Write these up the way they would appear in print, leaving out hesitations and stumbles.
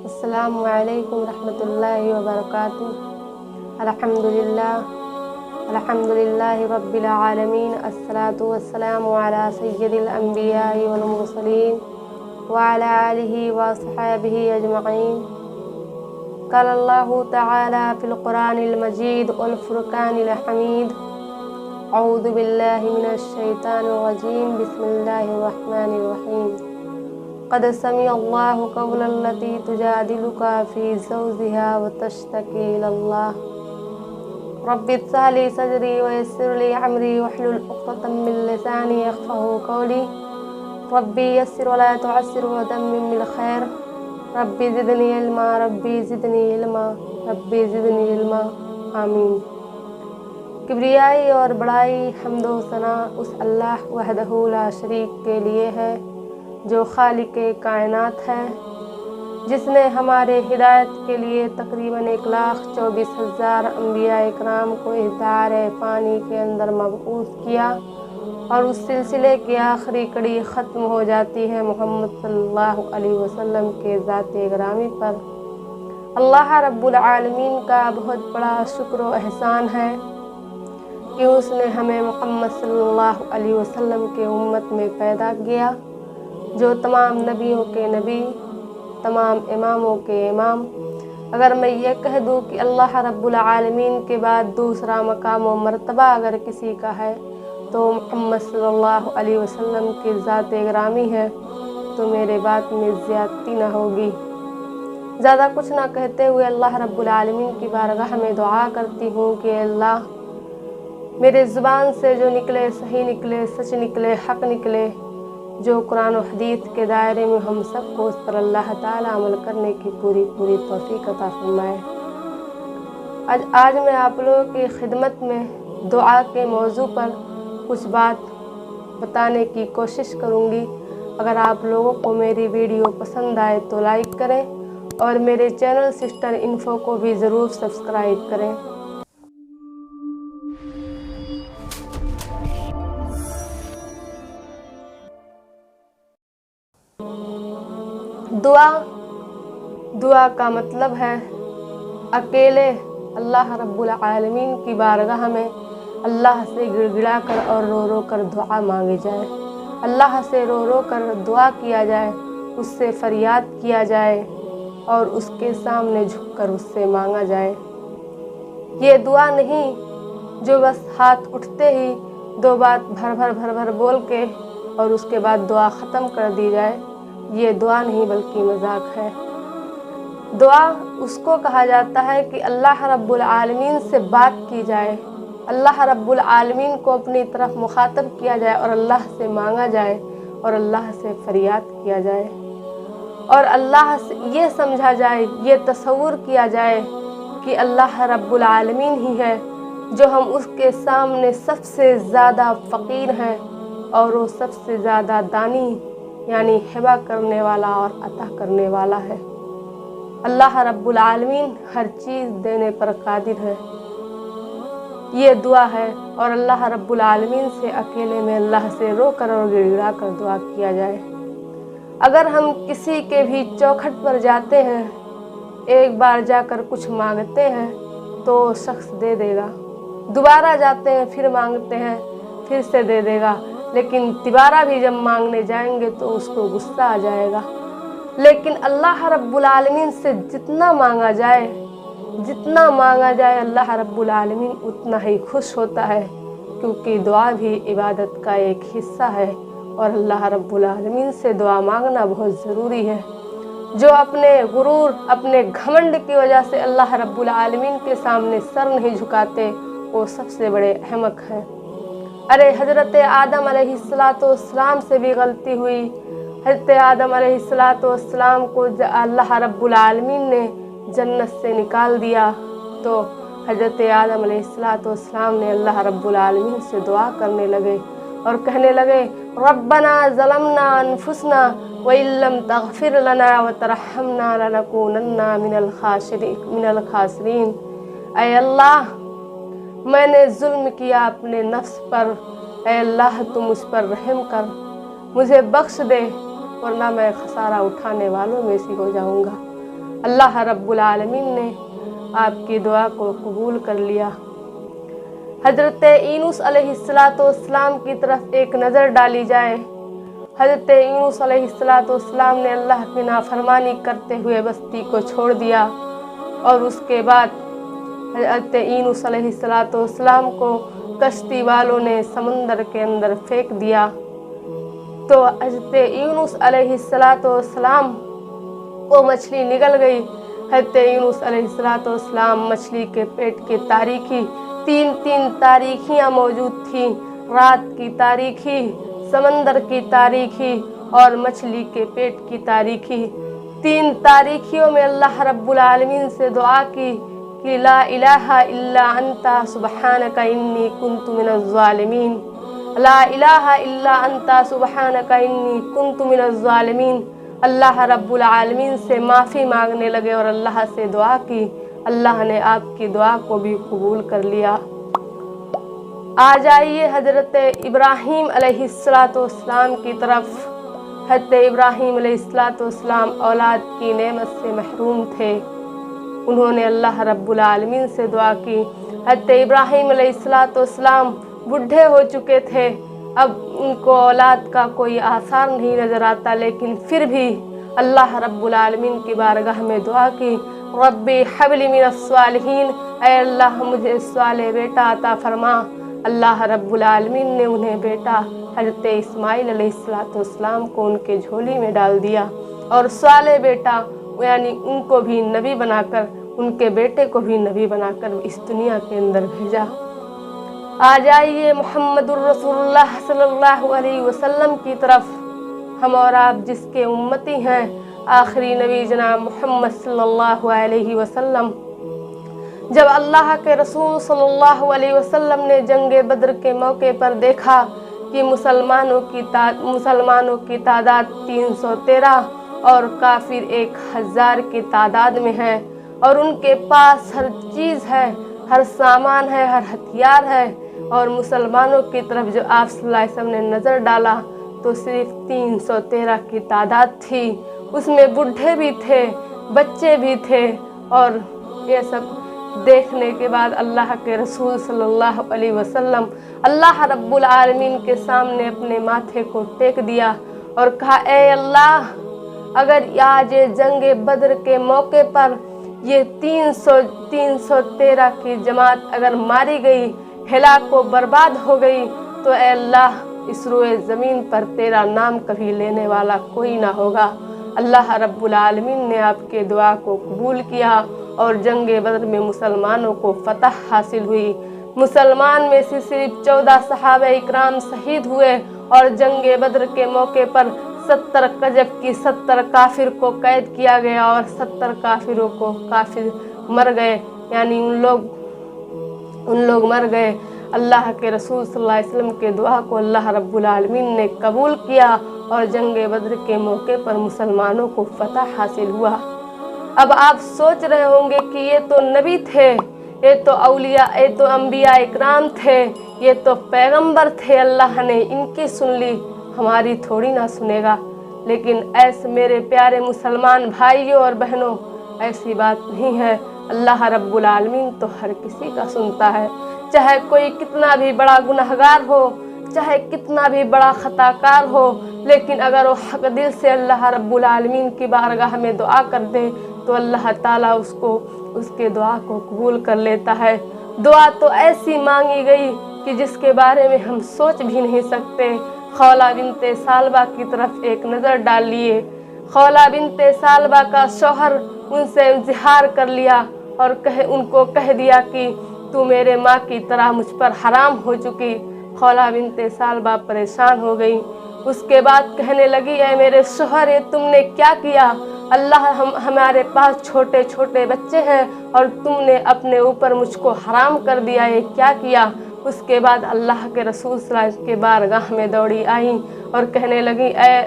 السلام علیکم ورحمۃ اللہ وبرکاتہ۔ الحمدللہ رب العالمین، الصلاۃ والسلام علی سید الانبیاء والمرسلین وعلی آلہ وصحبہ اجمعین۔ قال اللہ تعالی فی القرآن المجید والفرقان الحمید، اعوذ باللہ من الشیطان الرجیم، بسم اللہ الرحمن الرحیم۔ قد سمع اللہ قول التی تجادلک فی زوجها وتشتکی الی اللہ، رب اشرح لی صدری ویسر لی امری واحلل عقدۃ من لسانی یفقہوا قولی، ربی یسر ولا تعسر وتمم بالخیر، ربی زدنی علما، ربی زدنی علما، ربی زدنی علما، آمین۔ کبریائی اور بڑائی، حمد و ثنا اس اللہ وحدہ لا شریک کے لیے ہے جو خالق کائنات ہے، جس نے ہمارے ہدایت کے لیے تقریباً 1,24,000 انبیاء اکرام کو اظہار فانی کے اندر مبعوث کیا، اور اس سلسلے کی آخری کڑی ختم ہو جاتی ہے محمد صلی اللہ علیہ وسلم کے ذات گرامی پر۔ اللہ رب العالمین کا بہت بڑا شکر و احسان ہے کہ اس نے ہمیں محمد صلی اللہ علیہ وسلم کے امت میں پیدا کیا، جو تمام نبیوں کے نبی، تمام اماموں کے امام۔ اگر میں یہ کہہ دوں کہ اللہ رب العالمین کے بعد دوسرا مقام و مرتبہ اگر کسی کا ہے تو محمد صلی اللہ علیہ وسلم کی ذات گرامی ہے، تو میرے بات میں زیادتی نہ ہوگی۔ زیادہ کچھ نہ کہتے ہوئے اللہ رب العالمین کی بارگاہ میں دعا کرتی ہوں کہ اللہ میرے زبان سے جو نکلے صحیح نکلے، سچ نکلے، حق نکلے، جو قرآن و حدیث کے دائرے میں ہم سب کو اس پر اللہ تعالیٰ عمل کرنے کی پوری توفیق عطا فرمائے۔ آج میں آپ لوگوں کی خدمت میں دعا کے موضوع پر کچھ بات بتانے کی کوشش کروں گی۔ اگر آپ لوگوں کو میری ویڈیو پسند آئے تو لائک کریں اور میرے چینل سسٹر انفو کو بھی ضرور سبسکرائب کریں۔ دعا کا مطلب ہے اکیلے اللہ رب العالمین کی بارگاہ میں اللہ سے گڑ گڑا کر اور رو رو کر دعا مانگی جائے، اللہ سے رو رو کر دعا کیا جائے، اس سے فریاد کیا جائے اور اس کے سامنے جھک کر اس سے مانگا جائے۔ یہ دعا نہیں جو بس ہاتھ اٹھتے ہی دو بات بھر بھر بول کے اور اس کے بعد دعا ختم کر دی جائے، یہ دعا نہیں بلکہ مذاق ہے۔ دعا اس کو کہا جاتا ہے کہ اللہ رب العالمین سے بات کی جائے، اللہ رب العالمین کو اپنی طرف مخاطب کیا جائے اور اللہ سے مانگا جائے اور اللہ سے فریاد کیا جائے، اور اللہ سے یہ سمجھا جائے، یہ تصور کیا جائے کہ اللہ رب العالمین ہی ہے جو ہم اس کے سامنے سب سے زیادہ فقیر ہیں، اور وہ سب سے زیادہ دانی یعنی ہبہ کرنے والا اور عطا کرنے والا ہے۔ اللہ رب العالمین ہر چیز دینے پر قادر ہے۔ یہ دعا ہے، اور اللہ رب العالمین سے اکیلے میں اللہ سے رو کر اور گڑ گڑا کر دعا کیا جائے۔ اگر ہم کسی کے بھی چوکھٹ پر جاتے ہیں، ایک بار جا کر کچھ مانگتے ہیں تو وہ شخص دے دے گا، دوبارہ جاتے ہیں پھر مانگتے ہیں پھر سے دے دے گا، لیکن تیبارہ بھی جب مانگنے جائیں گے تو اس کو غصہ آ جائے گا۔ لیکن اللہ رب العالمین سے جتنا مانگا جائے اللہ رب العالمین اتنا ہی خوش ہوتا ہے، کیونکہ دعا بھی عبادت کا ایک حصہ ہے، اور اللہ رب العالمین سے دعا مانگنا بہت ضروری ہے۔ جو اپنے غرور، اپنے گھمنڈ کی وجہ سے اللہ رب العالمین کے سامنے سر نہیں جھکاتے، وہ سب سے بڑے احمق ہیں۔ ارے حضرت آدم علیہ السلام سے بھی غلطی ہوئی۔ حضرت آدم علیہ السلام کو اللہ رب العالمین نے جنت سے نکال دیا، تو حضرت آدم علیہ السلام نے اللہ رب العالمین سے دعا کرنے لگے اور کہنے لگے ربنا ظلمنا انفسنا وإن لم تغفر لنا وترحمنا لنكونن من الخاسرین۔ اے اللہ، میں نے ظلم کیا اپنے نفس پر، اے اللہ تو مجھ پر رحم کر، مجھے بخش دے، ورنہ میں خسارہ اٹھانے والوں میں سے ہو جاؤں گا۔ अल्लाह रब्बुल आलमीन ने आपकी दुआ को कबूल कर लिया। हज़रत यूनुस अलैहिस्सलाम की तरफ एक नज़र डाली जाए। हज़रत यूनुस अलैहिस्सलाम ने अल्लाह की नाफरमानी करते हुए बस्ती को छोड़ दिया और उसके बाद हज़रत यूनुस अलैहिस्सलाम को कश्ती वालों ने समंदर के अंदर फेंक दिया। तो हज़रत यूनुस अलैहिस्सलाम को मछली निगल गई। हज़रत यूनुस अलैहिस्सलाम मछली के पेट की तारीखी तीन तारीखियाँ मौजूद थीं, रात की तारीखी, समंदर की तारीखी और मछली के पेट की तारीखी। 3 तारीखियों में अल्लाह रब्बुल आलमीन से दुआ की कि ला इलाहा इल्ला अंता सुबहानका इन्नी कुन्तु मिनज़ ज़ालिमीन, ला इलाहा इल्ला अंता सुबहानका इन्नी कुन्तु मिनज़ ज़ालिमीन। अल्लाह रब्बुल आलमीन से माफ़ी मांगने लगे और अल्लाह से दुआ की। अल्लाह ने आपकी दुआ को भी कबूल कर लिया। आ जाइए हज़रत इब्राहीम अलैहिस्सलाम की तरफ। हज़रत इब्राहीम अलैहिस्सलाम औलाद की नेमत से महरूम थे। उन्होंने अल्लाह रब्बुल आलमीन से दुआ की। हज़रत इब्राहीम अलैहिस्सलाम बूढ़े हो चुके थे, अब उनको औलाद का कोई आसार नहीं नज़र आता, लेकिन फिर भी अल्लाह रब्बुल आलमीन की बारगाह में दुआ की, रब्बी हबली मिनस्सालिहीन, ऐ अल्लाह मुझे साले बेटा अता फरमा। अल्लाह रब्बुल आलमीन ने उन्हें बेटा हज़रत इस्माइल अलैहिस्सलाम को उनके झोली में डाल दिया और साले बेटा यानी उनको भी नबी बनाकर, उनके बेटे को भी नबी बनाकर इस दुनिया के अंदर भेजा। आ जाइए मुहम्मदुर रसूलुल्लाह सल्लल्लाहु अलैहि वसल्लम की तरफ। हम और आप जिसके उम्मती हैं, आखिरी नबी जनाब मोहम्मद सल्लल्लाहु अलैहि वसल्लम। जब अल्लाह के रसूल सल्लल्लाहु अलैहि वसल्लम ने जंगे बद्र के मौके पर देखा कि मुसलमानों की तादाद 313 और काफिर 1000 की तादाद में है और उनके पास हर चीज़ है, हर सामान है, हर हथियार है, और मुसलमानों की तरफ जो आप सल्लल्लाहु अलैहि वसल्लम ने नज़र डाला तो सिर्फ 313 की तादाद थी। उसमें बूढ़े भी थे, बच्चे भी थे, और ये सब देखने के बाद अल्लाह के रसूल सल्लल्लाहु अलैहि वसल्लम अल्लाह रब्बुल आलमीन के सामने अपने माथे को टेक दिया और कहा, ए अल्लाह, अगर आज जंगे बद्र के मौके पर ये 313 की जमात अगर मारी गई, हिलाक को बर्बाद हो गई, तो ए अल्लाह, इस रोए ज़मीन पर तेरा नाम कभी लेने वाला कोई ना होगा। अल्लाह रब्बुल आलमीन ने आपके दुआ को कबूल किया और जंगे बद्र में मुसलमानों को फतह हासिल हुई। मुसलमान में से सिर्फ 14 सहाबा इकराम शहीद हुए और जंगे बद्र के मौके पर 70 कजब की 70 काफिर को कैद किया गया और 70 काफिरों को काफिर मर गए, यानी उन लोग मर गए। अल्लाह के रसूल सल्लल्लाहु अलैहि वसल्लम के दुआ को अल्लाह रब्बुल आलमीन ने कबूल किया और जंगे बद्र के मौके पर मुसलमानों को फतह हासिल हुआ। अब आप सोच रहे होंगे कि ये तो नबी थे, ये तो औलिया, ये तो अंबिया इकराम थे, ये तो पैगंबर थे, अल्लाह ने इनकी सुन ली, हमारी थोड़ी ना सुनेगा। लेकिन ऐसे मेरे प्यारे मुसलमान भाइयों और बहनों, ऐसी बात नहीं है। अल्लाह रब्बुल आलमीन तो हर किसी का सुनता है, चाहे कोई कितना भी बड़ा गुनहगार हो, चाहे कितना भी बड़ा खताकार हो, लेकिन अगर वो हक दिल से अल्लाह रब्बुल आलमीन की बारगाह में दुआ कर दे तो अल्लाह ताला उसके दुआ को कबूल कर लेता है। दुआ तो ऐसी मांगी गई कि जिसके बारे में हम सोच भी नहीं सकते। खौला बिनते सालबा की तरफ एक नज़र डालिए। खौला बिनते सालबा का शौहर उनसे इज़हार कर लिया और उनको कह दिया कि तू मेरे माँ की तरह मुझ पर हराम हो चुकी। खौला बिनते सालबा परेशान हो गई। उसके बाद कहने लगी, ऐ मेरे शौहर, ये तुमने क्या किया? अल्लाह, हमारे पास छोटे छोटे बच्चे हैं और तुमने अपने ऊपर मुझको हराम कर दिया, ये क्या किया? उसके बाद अल्लाह के रसूल सल्लल्लाहु अलैहि वसल्लम के बारगाह में दौड़ी आई और कहने लगी, ऐ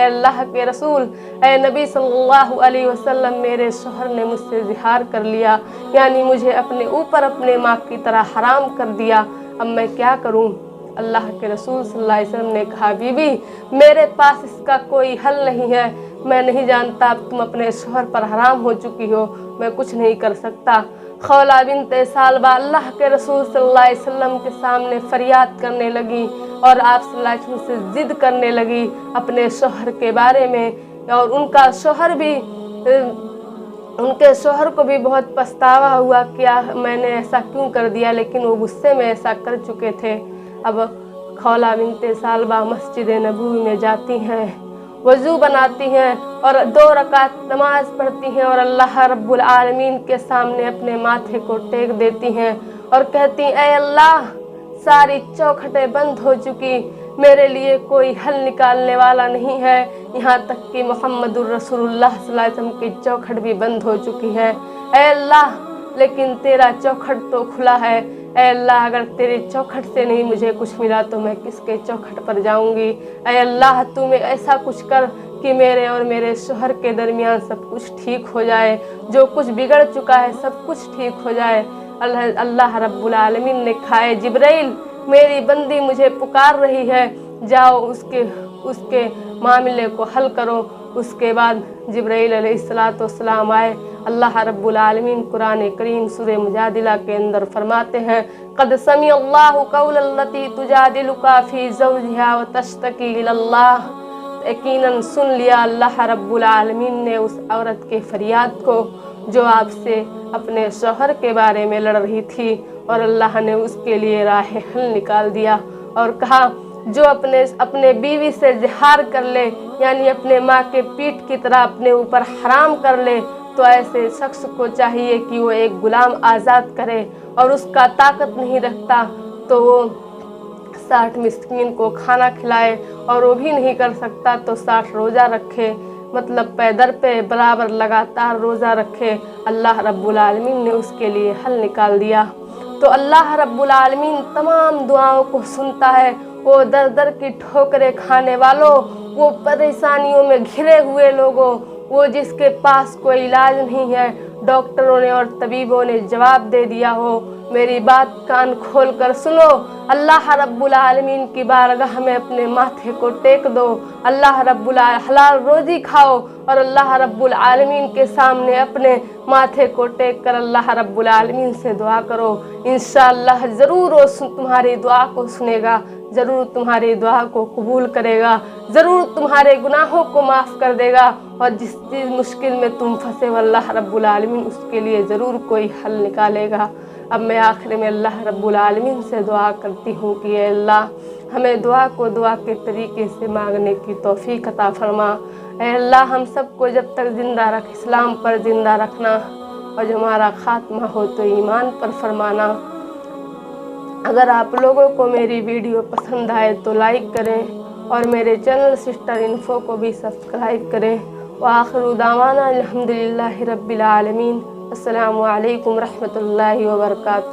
अल्लाह के रसूल, ऐ नबी सल्लल्लाहु अलैहि वसल्लम, मेरे शौहर ने मुझसे इज़हार कर लिया, यानी मुझे अपने ऊपर अपने माँ की तरह हराम कर दिया, अब मैं क्या करूँ? अल्लाह के रसूल सल्लल्लाहु अलैहि वसल्लम ने कहा, बीबी, मेरे पास इसका कोई हल नहीं है, मैं नहीं जानता, अब तुम अपने शोहर पर हराम हो चुकी हो, मैं कुछ नहीं कर सकता। खौला बिन्त सालबा अल्लाह के रसूल सल्लल्लाहु अलैहि वसल्लम के सामने फरियाद करने लगी और आप सल्लल्लाहु अलैहि वसल्लम से जिद करने लगी अपने शोहर के बारे में। और उनके शोहर को भी बहुत पछतावा हुआ, क्या मैंने ऐसा क्यों कर दिया, लेकिन वो गुस्से में ऐसा कर चुके थे। अब खौला बिन्त सालबा मस्जिद नबवी में जाती हैं, वज़ू बनाती हैं और 2 रकात नमाज पढ़ती हैं और अल्लाह रब्बुल आलमीन के सामने अपने माथे को टेक देती हैं और कहती, ऐ अल्लाह, सारी चौखटें बंद हो चुकी, मेरे लिए कोई हल निकालने वाला नहीं है, यहाँ तक कि मोहम्मदुर रसूलुल्लाह सल्लल्लाहु अलैहि वसल्लम की चौखट भी बंद हो चुकी है। ऐ अल्लाह, लेकिन तेरा चौखट तो खुला है। ऐ अल्लाह, अगर तेरी चौखट से नहीं मुझे कुछ मिला तो मैं किसके चौखट पर जाऊंगी। ऐ अल्लाह, तू में ऐसा कुछ कर कि मेरे और मेरे शोहर के दरमियान सब कुछ ठीक हो जाए, जो कुछ बिगड़ चुका है सब कुछ ठीक हो जाए। अल्लाह रब्बुल आलमीन ने कहा, जिब्राइल, मेरी बंदी मुझे पुकार रही है, जाओ उसके मामले को हल करो। उसके बाद जिब्राइल अलैहिस्सलातु वस्सलाम आए। अल्लाह रब्बुल आलमीन कुरान करीम सूरह मुजादिला के अंदर फरमाते हैं, क़द समी अल्लाहु क़ौलल्लती तुजादिलुका फ़ी ज़ौजिहा व तश्तकी इलल्लाह। यकीनन सुन लिया अल्लाह रब्बुल आलमीन ने उस औरत के फरियाद को जो आपसे अपने शौहर के बारे में लड़ रही थी, और अल्लाह ने उसके लिए राह हल निकाल दिया और कहा, जो अपने बीवी से ज़िहार कर ले, यानी अपने माँ के पीठ की तरह अपने ऊपर हराम कर ले, तो ऐसे शख्स को चाहिए कि वो एक गुलाम आज़ाद करे, और उसका ताकत नहीं रखता तो वो 60 मिस्कीन को खाना खिलाए, और वो भी नहीं कर सकता तो 60 रोज़ा रखे, मतलब पैदर पे बराबर लगातार रोज़ा रखे। अल्लाह रब्बुल आलमीन ने उसके लिए हल निकाल दिया। तो अल्लाह रब्बुल आलमीन तमाम दुआओं को सुनता है। वो दर दर की ठोकरें खाने वालों, वो परेशानियों में घिरे हुए लोगों, वो जिसके पास कोई इलाज नहीं है, डॉक्टरों ने और तबीबों ने जवाब दे दिया हो, मेरी बात कान खोल कर सुनो। अल्लाह रब्बुल आलमीन की बारगाह में अपने माथे को टेक दो, अल्लाह रब्बुल हलाल रोज़ी खाओ और अल्लाह रब्बुल आलमीन के सामने अपने माथे को टेक कर अल्लाह रब्बुल आलमीन से दुआ करो। इंशाअल्लाह ज़रूर वो तुम्हारी दुआ को सुनेगा, ज़रूर तुम्हारी दुआ को कबूल करेगा, ज़रूर तुम्हारे गुनाहों को माफ़ कर देगा, और जिस चीज़ मुश्किल में तुम फंसे हो अल्लाह रब्बुल आलमीन उसके लिए ज़रूर कोई हल निकालेगा। अब मैं आखिर में अल्लाह रब्बुल आलमीन से दुआ करती हूँ कि अल्लाह, हमें दुआ को दुआ के तरीके से मांगने की तौफीक अता फरमा। अल्लाह, हम सबको जब तक ज़िंदा रख इस्लाम पर ज़िंदा रखना, और जब हमारा ख़ात्मा हो तो ईमान पर फरमाना। अगर आप लोगों को मेरी वीडियो पसंद आए तो लाइक करें, और मेरे चैनल सिस्टर इन्फो को भी सब्सक्राइब करें। व आखिरु दावाना अल्हम्दुलिल्लाहि रब्बिल आलमीन। अस्सलामु अलैकुम रहमतुल्लाहि व बरकातुहू।